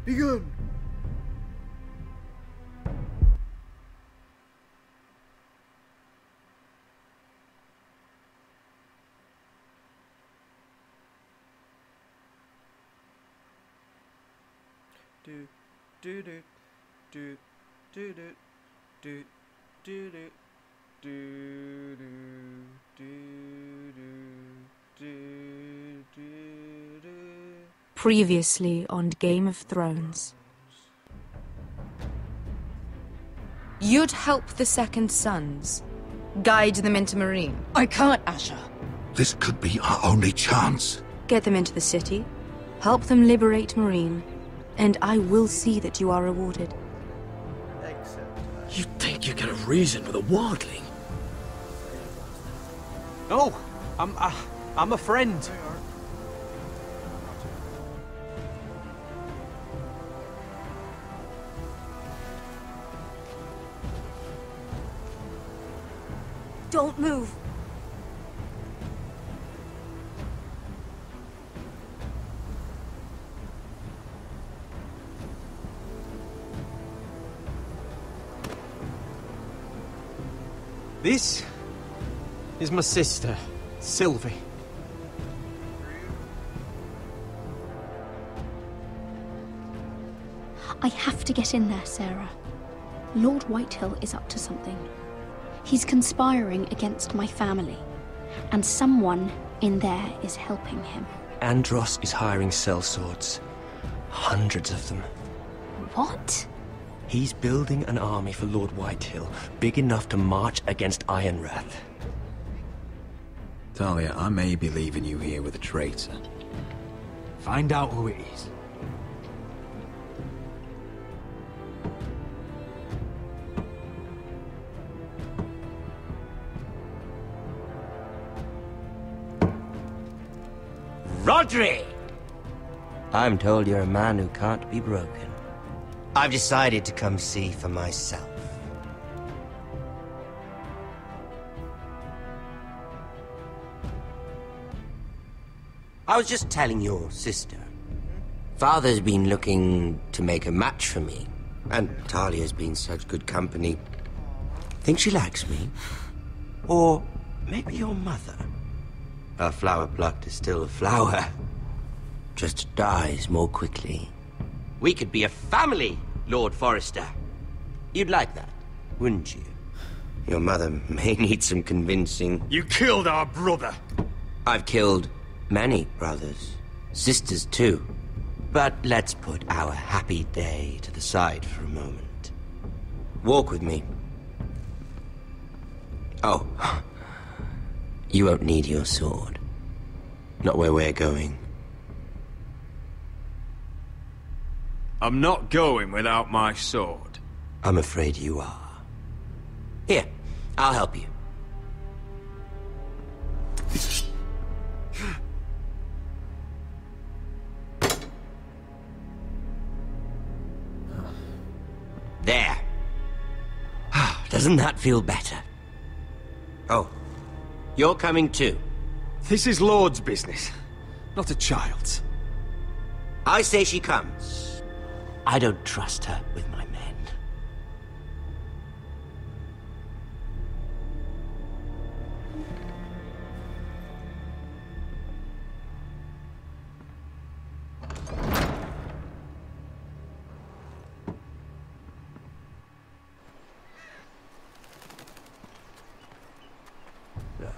Begin! Do do do do do do do do do do do do do. Previously on Game of Thrones. You'd help the Second Sons, guide them into Marine. I can't, Asher. This could be our only chance. Get them into the city, help them liberate Marine, and I will see that you are rewarded. You think you can reason with a wildling? No, I'm a friend. Don't move. This is my sister, Sylvie. I have to get in there, Sarah. Lord Whitehill is up to something. He's conspiring against my family, and someone in there is helping him. Andros is hiring sellswords. Hundreds of them. What? He's building an army for Lord Whitehill, big enough to march against Ironrath. Talia, I may be leaving you here with a traitor. Find out who it is. Rodri! I'm told you're a man who can't be broken. I've decided to come see for myself. I was just telling your sister. Father's been looking to make a match for me, and Talia's been such good company. Think she likes me? Or maybe your mother? A flower plucked is still a flower. Just dies more quickly. We could be a family, Lord Forrester. You'd like that, wouldn't you? Your mother may need some convincing. You killed our brother! I've killed many brothers. Sisters, too. But let's put our happy day to the side for a moment. Walk with me. Oh. You won't need your sword. Not where we're going. I'm not going without my sword. I'm afraid you are. Here, I'll help you. There. Doesn't that feel better? Oh, you're coming too. This is Lord's business, not a child's. I say she comes. I don't trust her with my men.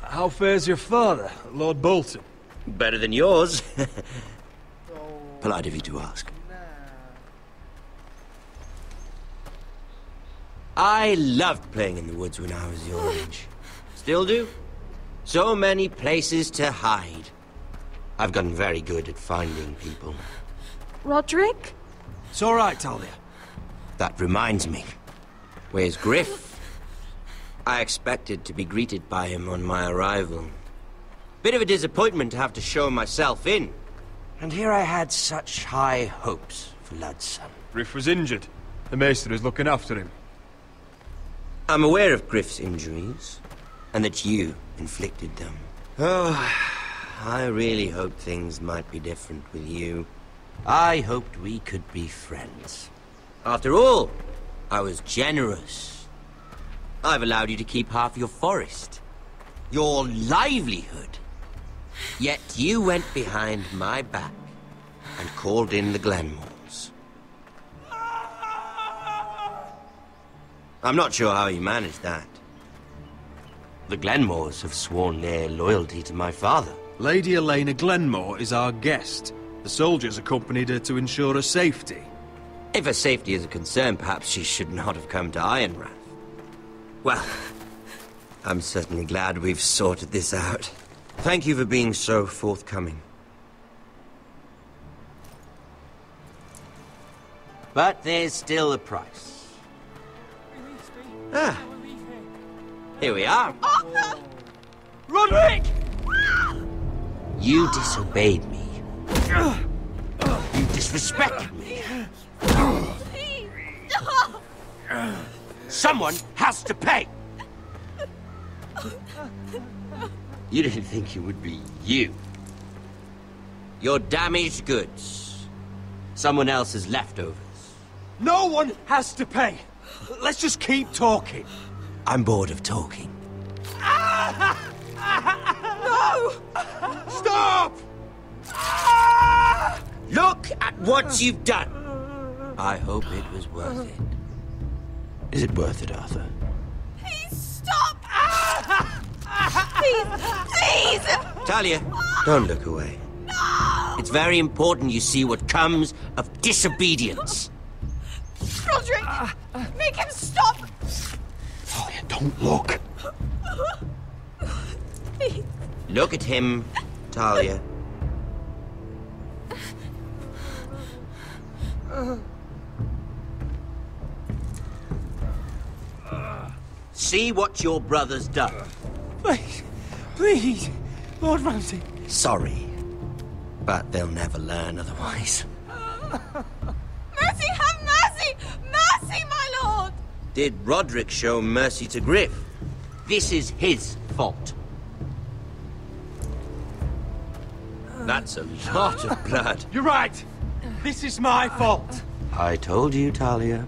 How fares your father, Lord Bolton? Better than yours. Polite of you to ask. I loved playing in the woods when I was your age. Still do. So many places to hide. I've gotten very good at finding people. Roderick? It's all right, Talia. That reminds me. Where's Griff? I expected to be greeted by him on my arrival. Bit of a disappointment to have to show myself in. And here I had such high hopes for Ludson. Griff was injured. The maester is looking after him. I'm aware of Griff's injuries, and that you inflicted them. Oh, I really hoped things might be different with you. I hoped we could be friends. After all, I was generous. I've allowed you to keep half your forest. Your livelihood. Yet you went behind my back and called in the Glenmores. I'm not sure how you managed that. The Glenmores have sworn their loyalty to my father. Lady Elena Glenmore is our guest. The soldiers accompanied her to ensure her safety. If her safety is a concern, perhaps she should not have come to Ironrath. Well, I'm certainly glad we've sorted this out. Thank you for being so forthcoming. But there's still a price. Ah. Here we are. Arthur! Roderick! You disobeyed me. You disrespected me. Please, stop! Someone has to pay! You didn't think it would be you. Your damaged goods. Someone else's leftovers. No one has to pay. Let's just keep talking. I'm bored of talking. No! Stop! Look at what you've done! I hope it was worth it. Is it worth it, Arthur? Please stop! Please, please! Talia, don't look away. No! It's very important you see what comes of disobedience. Roderick! Make him stop! Talia, don't look. Please. Look at him, Talia. See what your brother's done. Please, please, Lord Ramsay. Sorry, but they'll never learn otherwise. Mercy, have mercy! Mercy, my lord! Did Roderick show mercy to Griff? This is his fault. That's a lot of blood. You're right. This is my fault. I told you, Talia.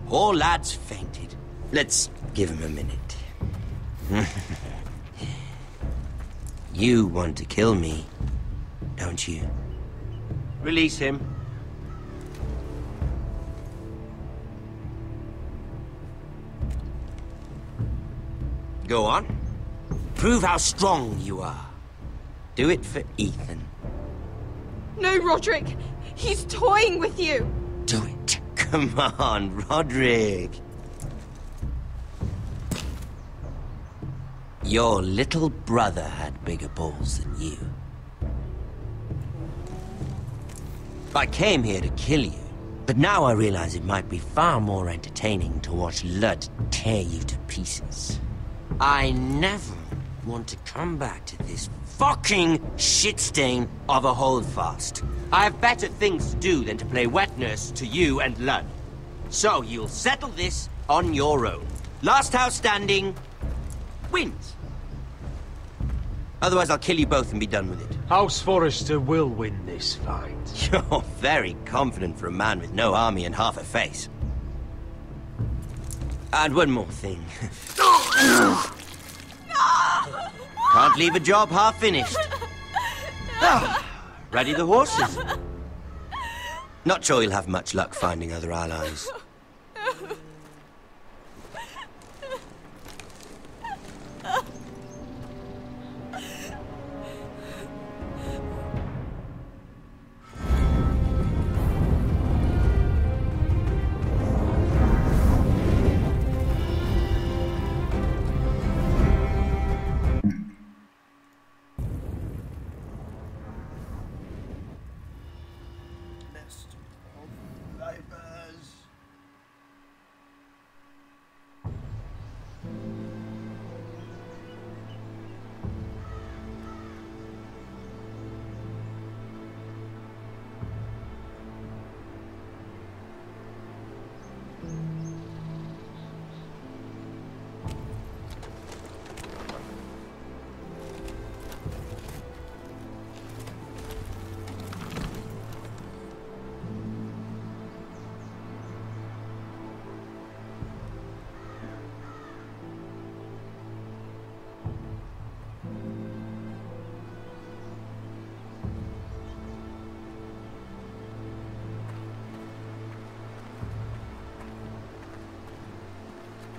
Poor lad's fainted. Let's give him a minute. You want to kill me, don't you? Release him. Go on. Prove how strong you are. Do it for Ethan. No, Roderick! He's toying with you! Do it. Come on, Roderick. Your little brother had bigger balls than you. I came here to kill you, but now I realize it might be far more entertaining to watch Lud tear you to pieces. I never want to come back to this fucking shit stain of a holdfast. I have better things to do than to play wet nurse to you and Lud. So you'll settle this on your own. Last house standing wins. Otherwise I'll kill you both and be done with it. House Forrester will win this fight. You're very confident for a man with no army and half a face. And one more thing. Can't leave a job half finished. Ready the horses? Not sure you'll have much luck finding other allies.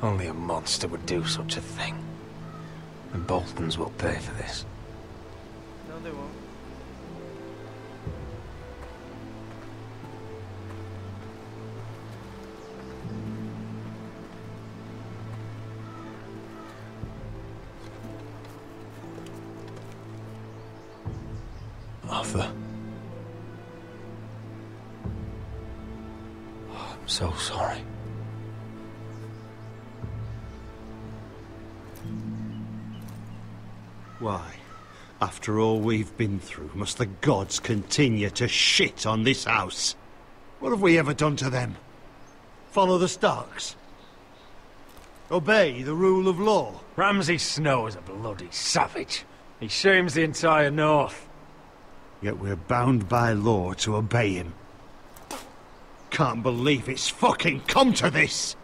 Only a monster would do such a thing. The Boltons will pay for this. No, they won't. Arthur. Oh, I'm so sorry. Why? After all we've been through, must the gods continue to shit on this house? What have we ever done to them? Follow the Starks? Obey the rule of law? Ramsay Snow is a bloody savage. He shames the entire North. Yet we're bound by law to obey him. Can't believe it's fucking come to this!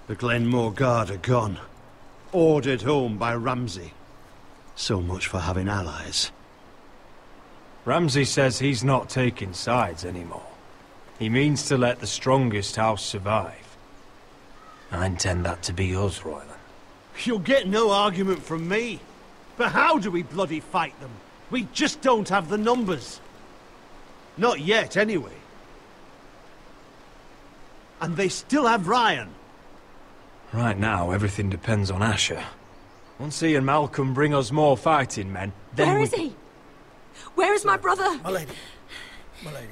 The Glenmore Guard are gone. Ordered home by Ramsay. So much for having allies. Ramsay says he's not taking sides anymore. He means to let the strongest house survive. I intend that to be us, Royland. You'll get no argument from me. But how do we bloody fight them? We just don't have the numbers. Not yet, anyway. And they still have Ryan. Right now, everything depends on Asher. Once he and Malcolm bring us more fighting men, then Where is he? Where is my brother? My lady. My lady.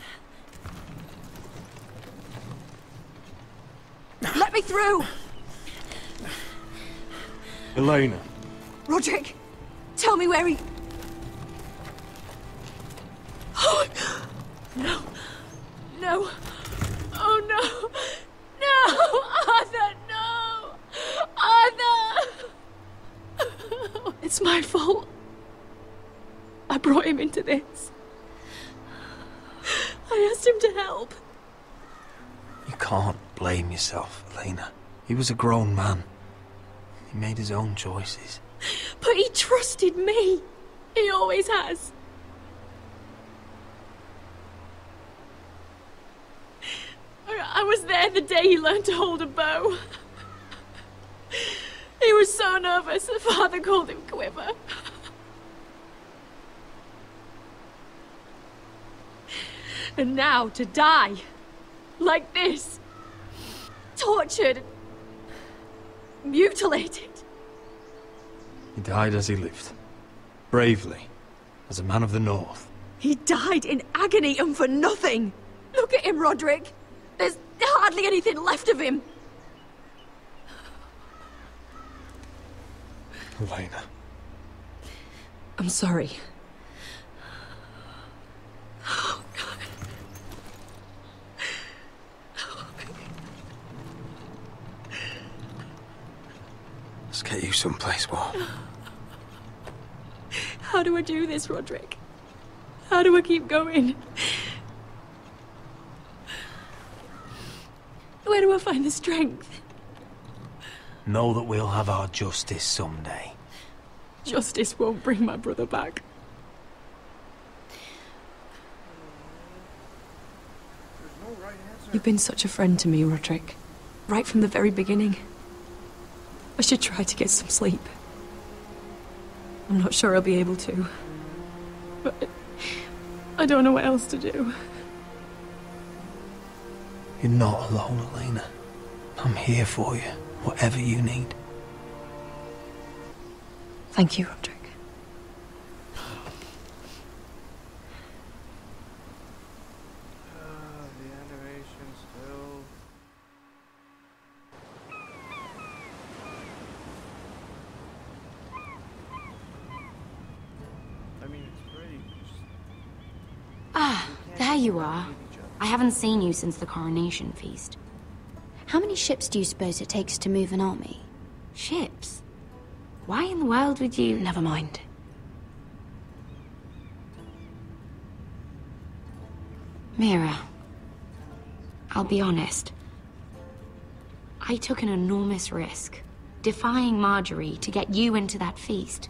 Let me through! Elena. Roderick, tell me where he... Oh, no. No. Oh, no. No! Arthur, no! Arthur! It's my fault. I brought him into this. I asked him to help. You can't blame yourself, Elena. He was a grown man. He made his own choices. But he trusted me. He always has. I was there the day he learned to hold a bow. He was so nervous, the father called him Quiver. And now to die. Like this. Tortured. Mutilated. He died as he lived. Bravely. As a man of the North. He died in agony and for nothing. Look at him, Roderick. There's hardly anything left of him. Elena. I'm sorry. Oh, God. Let's get you someplace warm. How do I do this, Roderick? How do I keep going? Where do I find the strength? Know that we'll have our justice someday. Justice won't bring my brother back. You've been such a friend to me, Roderick. Right from the very beginning. I should try to get some sleep. I'm not sure I'll be able to. But I don't know what else to do. You're not alone, Elena. I'm here for you, whatever you need. Thank you, Roderick. The animation still. I mean, it's pretty. Ah, there you are. I haven't seen you since the coronation feast. How many ships do you suppose it takes to move an army? Ships? Why in the world would you... Never mind. Mira, I'll be honest. I took an enormous risk, defying Marjorie to get you into that feast.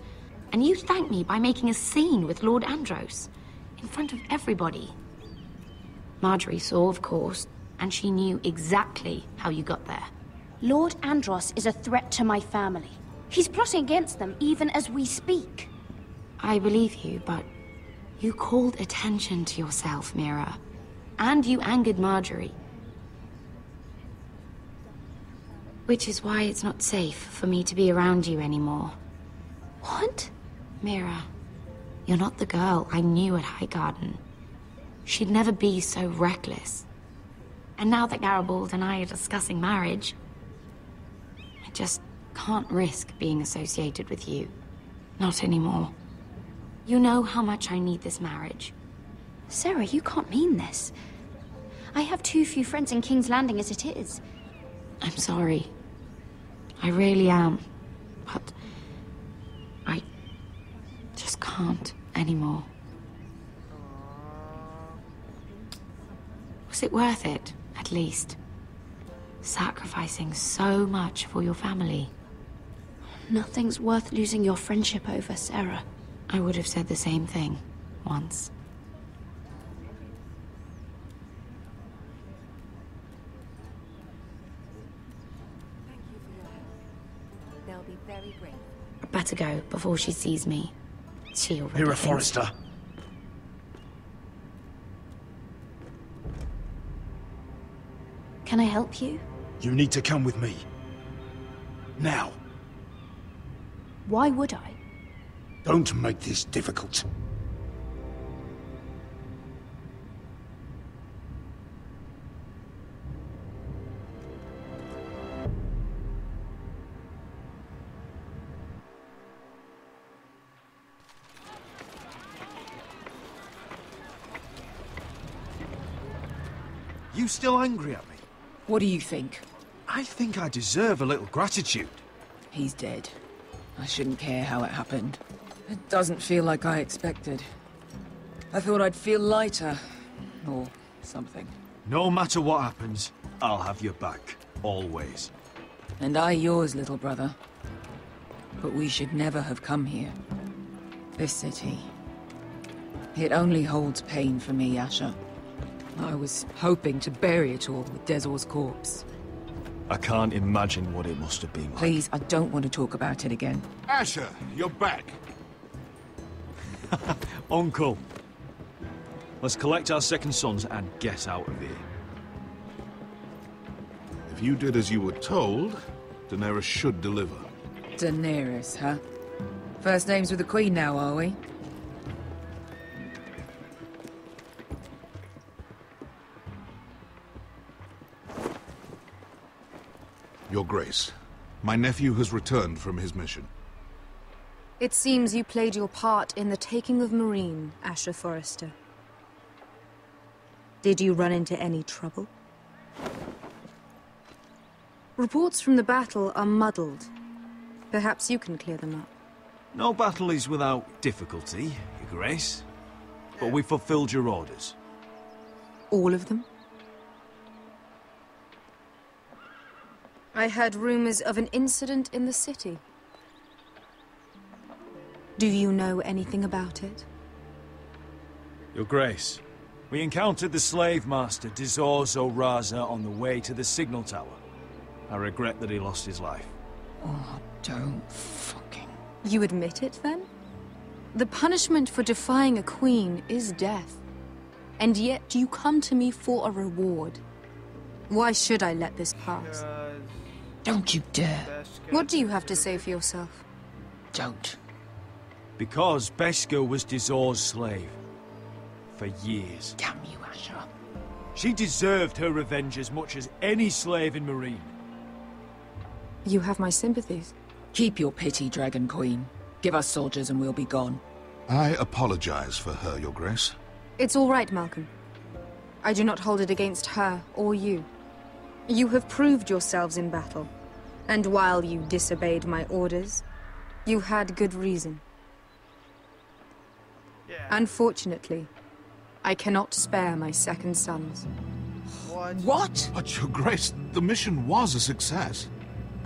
And you thanked me by making a scene with Lord Andros, in front of everybody. Marjorie saw, of course, and she knew exactly how you got there. Lord Andros is a threat to my family. He's plotting against them even as we speak. I believe you, but you called attention to yourself, Mira. And you angered Marjorie. Which is why it's not safe for me to be around you anymore. What? Mira, you're not the girl I knew at Highgarden. She'd never be so reckless. And now that Garibald and I are discussing marriage, I just can't risk being associated with you. Not anymore. You know how much I need this marriage. Sarah, you can't mean this. I have too few friends in King's Landing as it is. I'm sorry. I really am. But I just can't anymore. Was it worth it, at least? Sacrificing so much for your family. Nothing's worth losing your friendship over, Sarah. I would have said the same thing once. They'll be very grateful. I'd better go before she sees me. She already Mira thinks- Forrester. Can I help you? You need to come with me. Now. Why would I? Don't make this difficult. You still angry at me? What do you think? I think I deserve a little gratitude. He's dead. I shouldn't care how it happened. It doesn't feel like I expected. I thought I'd feel lighter. Or something. No matter what happens, I'll have your back. Always. And I yours, little brother. But we should never have come here. This city. It only holds pain for me, Asher. I was hoping to bury it all with Dezor's corpse. I can't imagine what it must have been like. Please, I don't want to talk about it again. Asher, you're back. Uncle. Let's collect our second sons and get out of here. If you did as you were told, Daenerys should deliver. Daenerys, huh? First names with the Queen now, are we? Your Grace, my nephew has returned from his mission. It seems you played your part in the taking of Marine, Asher Forrester. Did you run into any trouble? Reports from the battle are muddled. Perhaps you can clear them up. No battle is without difficulty, Your Grace. But we fulfilled your orders. All of them? I heard rumors of an incident in the city. Do you know anything about it? Your Grace, we encountered the slave master Dizor Zoraza on the way to the signal tower. I regret that he lost his life. Oh, don't fucking... You admit it, then? The punishment for defying a queen is death. And yet you come to me for a reward. Why should I let this pass? Don't you dare. What do you have to say for yourself? Don't. Because Beskha was Dizor's slave. For years. Damn you, Asher. She deserved her revenge as much as any slave in Marine. You have my sympathies. Keep your pity, Dragon Queen. Give us soldiers and we'll be gone. I apologize for her, Your Grace. It's all right, Malcolm. I do not hold it against her or you. You have proved yourselves in battle. And while you disobeyed my orders, you had good reason. Unfortunately, I cannot spare my second sons. What? But, Your Grace, the mission was a success.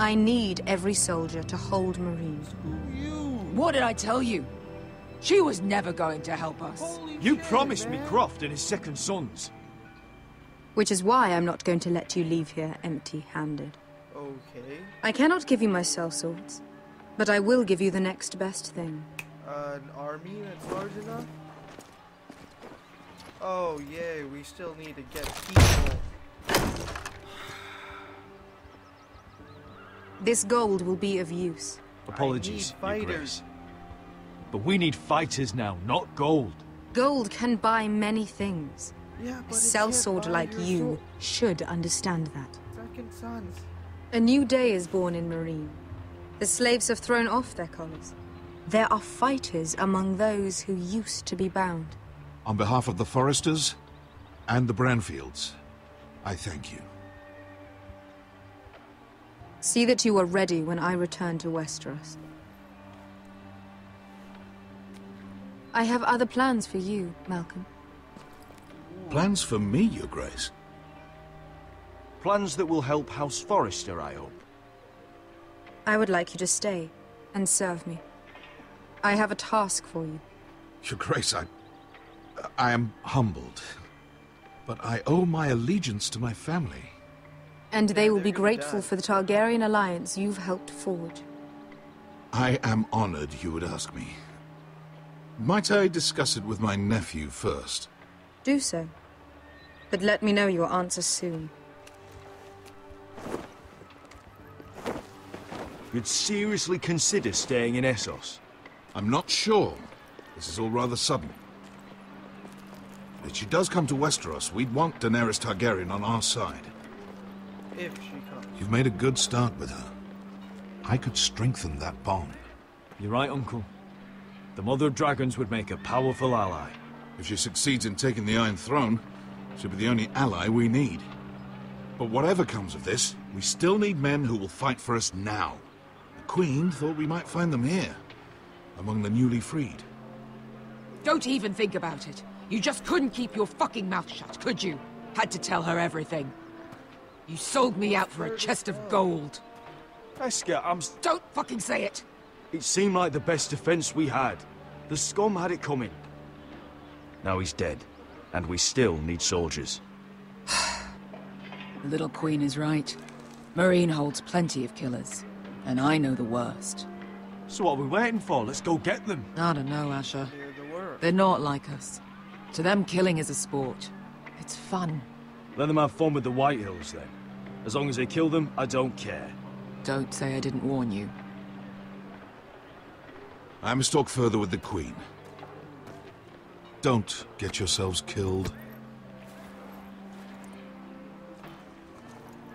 I need every soldier to hold Marine. What did I tell you? She was never going to help us. You promised me Croft and his second sons. Which is why I'm not going to let you leave here empty-handed. Okay. I cannot give you my sellswords, but I will give you the next best thing. An army that's large enough? Oh, yeah, we still need to get people. This gold will be of use. Apologies, I need Your fighters. Grace. But we need fighters now, not gold. Gold can buy many things. Yeah, A but sellsword like your you sword. should understand that. Second sons. A new day is born in Marine. The slaves have thrown off their collars. There are fighters among those who used to be bound. On behalf of the Foresters and the Branfields, I thank you. See that you are ready when I return to Westeros. I have other plans for you, Malcolm. Plans for me, Your Grace? Plans that will help House Forrester, I hope. I would like you to stay and serve me. I have a task for you. Your Grace, I am humbled. But I owe my allegiance to my family. And they will be grateful for the Targaryen alliance you've helped forge. I am honored you would ask me. Might I discuss it with my nephew first? Do so. But let me know your answer soon. You'd seriously consider staying in Essos? I'm not sure. This is all rather sudden. If she does come to Westeros, we'd want Daenerys Targaryen on our side. If she comes. You've made a good start with her. I could strengthen that bond. You're right, Uncle. The Mother of Dragons would make a powerful ally. If she succeeds in taking the Iron Throne, she'll be the only ally we need. But whatever comes of this, we still need men who will fight for us now. The Queen thought we might find them here, among the newly freed. Don't even think about it. You just couldn't keep your fucking mouth shut, could you? Had to tell her everything. You sold me out for a chest of gold. Esker, Don't fucking say it! It seemed like the best defense we had. The scum had it coming. Now he's dead, and we still need soldiers. The little queen is right. Marine holds plenty of killers, and I know the worst. So what are we waiting for? Let's go get them. I don't know, Asher. They're the worst. They're not like us. To them, killing is a sport. It's fun. Let them have fun with the White Hills, then. As long as they kill them, I don't care. Don't say I didn't warn you. I must talk further with the Queen. Don't get yourselves killed.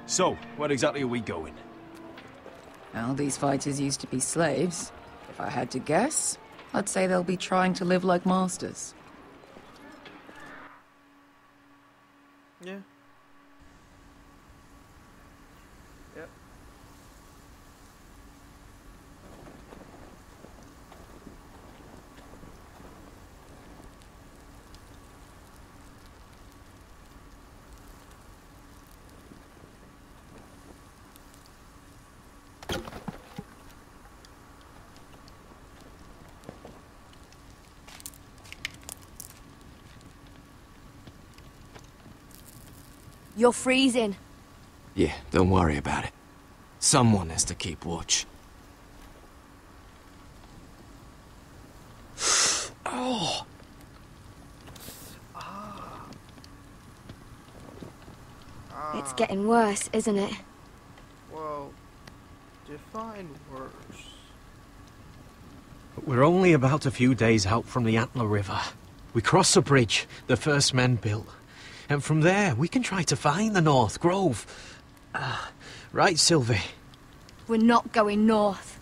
So, where exactly are we going? Well, these fighters used to be slaves. If I had to guess, I'd say they'll be trying to live like masters. Yeah. Yep. You're freezing. Yeah, don't worry about it. Someone has to keep watch. Oh! It's getting worse, isn't it? Well, define worse. We're only about a few days out from the Antler River. We cross the bridge the first men built. And from there, we can try to find the North Grove. Right, Sylvie? We're not going north.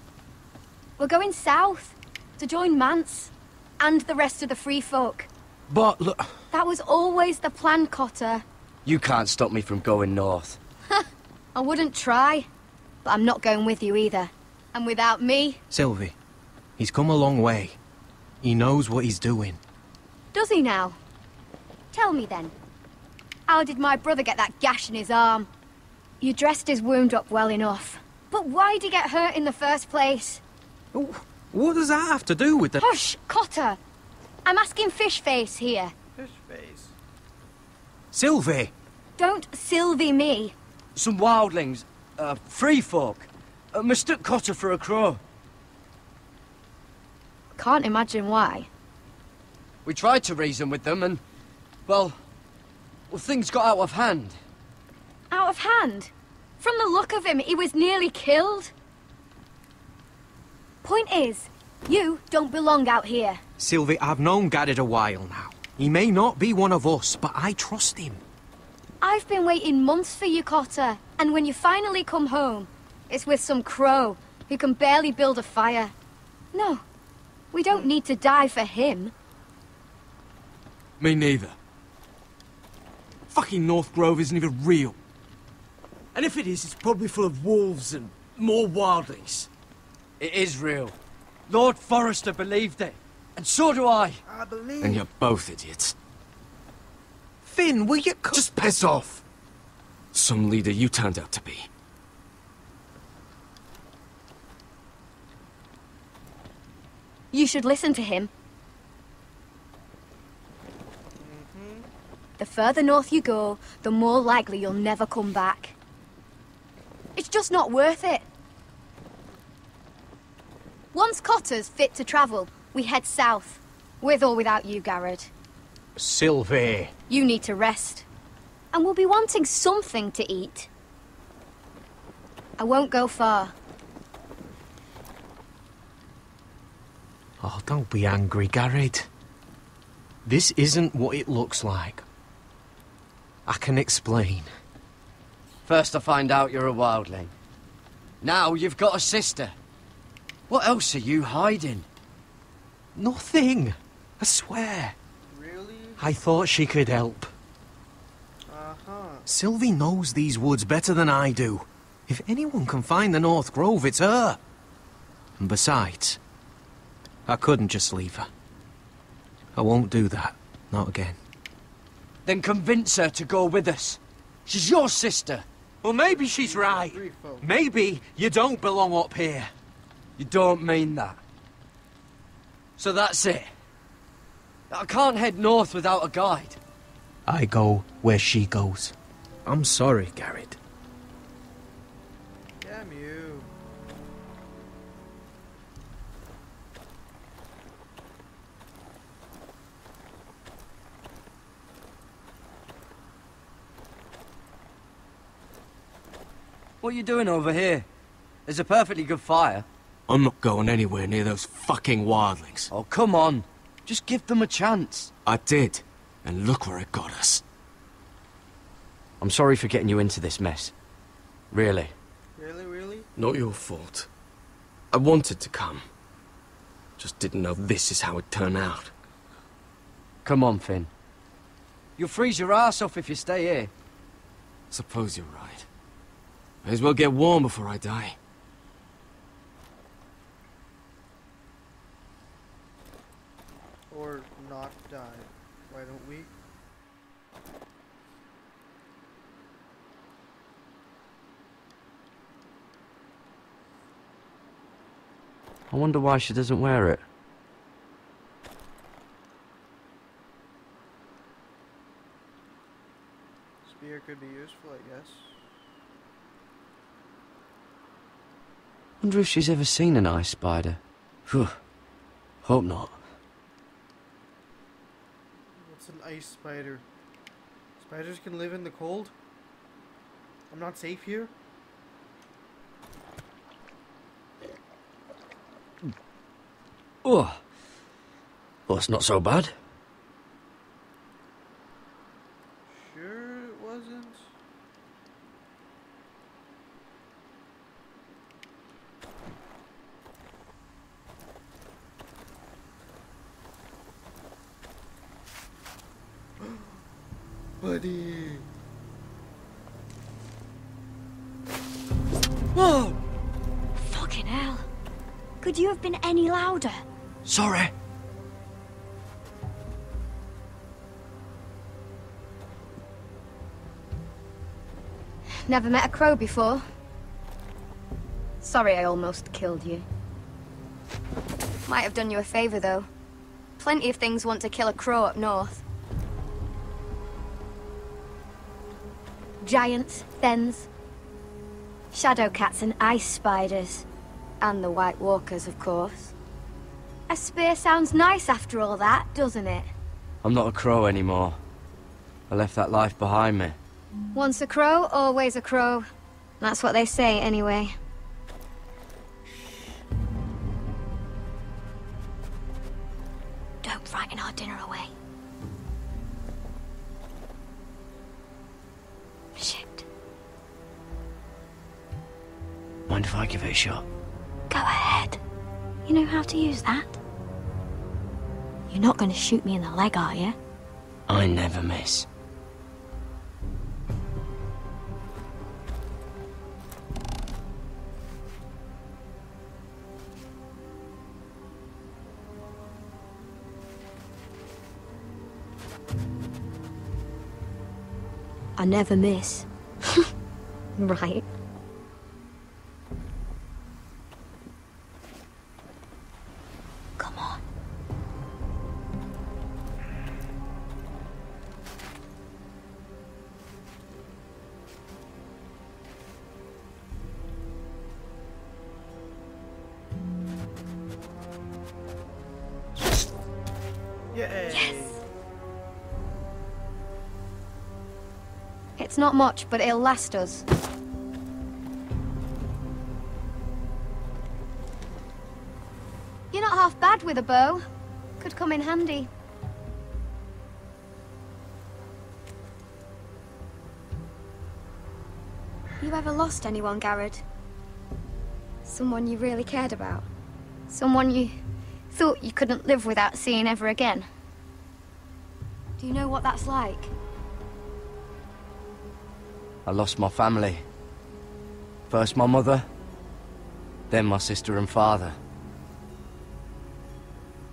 We're going south to join Mance and the rest of the free folk. But look... That was always the plan, Cotter. You can't stop me from going north. I wouldn't try, but I'm not going with you either. And without me... Sylvie, he's come a long way. He knows what he's doing. Does he now? Tell me then. How did my brother get that gash in his arm? You dressed his wound up well enough. But why'd he get hurt in the first place? What does that have to do with the... Hush, Cotter! I'm asking Fishface here. Fish face. Sylvie! Don't Sylvie me. Some wildlings, free folk, mistook Cotter for a crow. Can't imagine why. We tried to reason with them and, well, things got out of hand. Out of hand? From the look of him, he was nearly killed. Point is, you don't belong out here. Sylvie, I've known Garrett a while now. He may not be one of us, but I trust him. I've been waiting months for you, Cotter. And when you finally come home, it's with some crow who can barely build a fire. No, we don't need to die for him. Me neither. Fucking North Grove isn't even real. And if it is, it's probably full of wolves and more wildlings. It is real. Lord Forrester believed it. And so do I. I believe. And you're both idiots. Finn, will you just piss off? Some leader you turned out to be. You should listen to him. The further north you go, the more likely you'll never come back. It's just not worth it. Once Cotter's fit to travel, we head south. With or without you, Garrett. Sylvie. You need to rest. And we'll be wanting something to eat. I won't go far. Oh, don't be angry, Garrett. This isn't what it looks like. I can explain. First I find out you're a wildling. Now you've got a sister. What else are you hiding? Nothing. I swear. Really? I thought she could help. Sylvie knows these woods better than I do. If anyone can find the North Grove, it's her. And besides, I couldn't just leave her. I won't do that. Not again. Then convince her to go with us. She's your sister. Well, maybe she's right. Maybe you don't belong up here. You don't mean that. So that's it. I can't head north without a guide. I go where she goes. I'm sorry, Garrett. Damn you. What are you doing over here? There's a perfectly good fire. I'm not going anywhere near those fucking wildlings. Oh, come on. Just give them a chance. I did, and look where it got us. I'm sorry for getting you into this mess. Really. Really? Not your fault. I wanted to come. Just didn't know this is how it'd turn out. Come on, Finn. You'll freeze your ass off if you stay here. Suppose you're right. May as well get warm before I die. Or not die. Why don't we? I wonder why she doesn't wear it. Spear could be useful, I guess. Wonder if she's ever seen an ice spider. Phew. Hope not. What's an ice spider? Spiders can live in the cold? I'm not safe here? Oh. Well, it's not so bad. Sure it wasn't? Buddy. Whoa! Fucking hell. Could you have been any louder? Sorry. Never met a crow before. Sorry I almost killed you. Might have done you a favor, though. Plenty of things want to kill a crow up north. giants, thens, shadow cats and ice spiders. And the White Walkers, of course. A spear sounds nice after all that, doesn't it? I'm not a crow anymore. I left that life behind me. Once a crow, always a crow. That's what they say, anyway. Don't frighten our dinner away. Shit. Mind if I give it a shot? Go ahead. You know how to use that? You're not going to shoot me in the leg, are you? I never miss. I never miss. Right. Come on. Yay. Yes. It's not much, but it'll last us. You're not half bad with a bow. Could come in handy. You ever lost anyone, Garrett? Someone you really cared about? Someone you thought you couldn't live without seeing ever again? Do you know what that's like? I lost my family. First my mother, then my sister and father.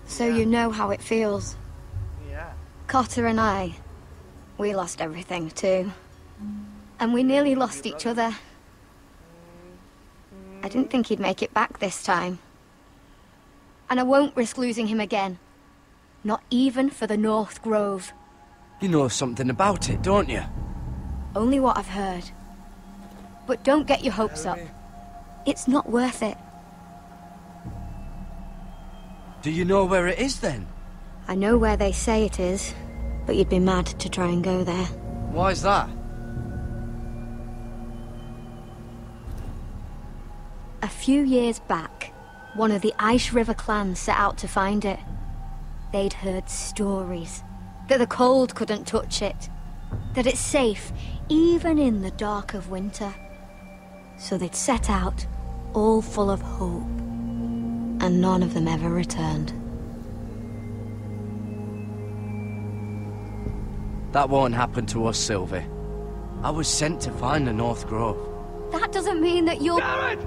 So you know how it feels. Yeah. Cotter and I, we lost everything too. And we nearly lost each other. I didn't think he'd make it back this time. And I won't risk losing him again. Not even for the North Grove. You know something about it, don't you? Only what I've heard. But don't get your hopes up. It's not worth it. Do you know where it is then? I know where they say it is, but you'd be mad to try and go there. Why's that? A few years back, one of the Ice River clans set out to find it. They'd heard stories that the cold couldn't touch it, that it's safe even in the dark of winter. So they'd set out, all full of hope, and none of them ever returned. That won't happen to us, Sylvie. I was sent to find the North Grove. That doesn't mean that you'll... Garrett!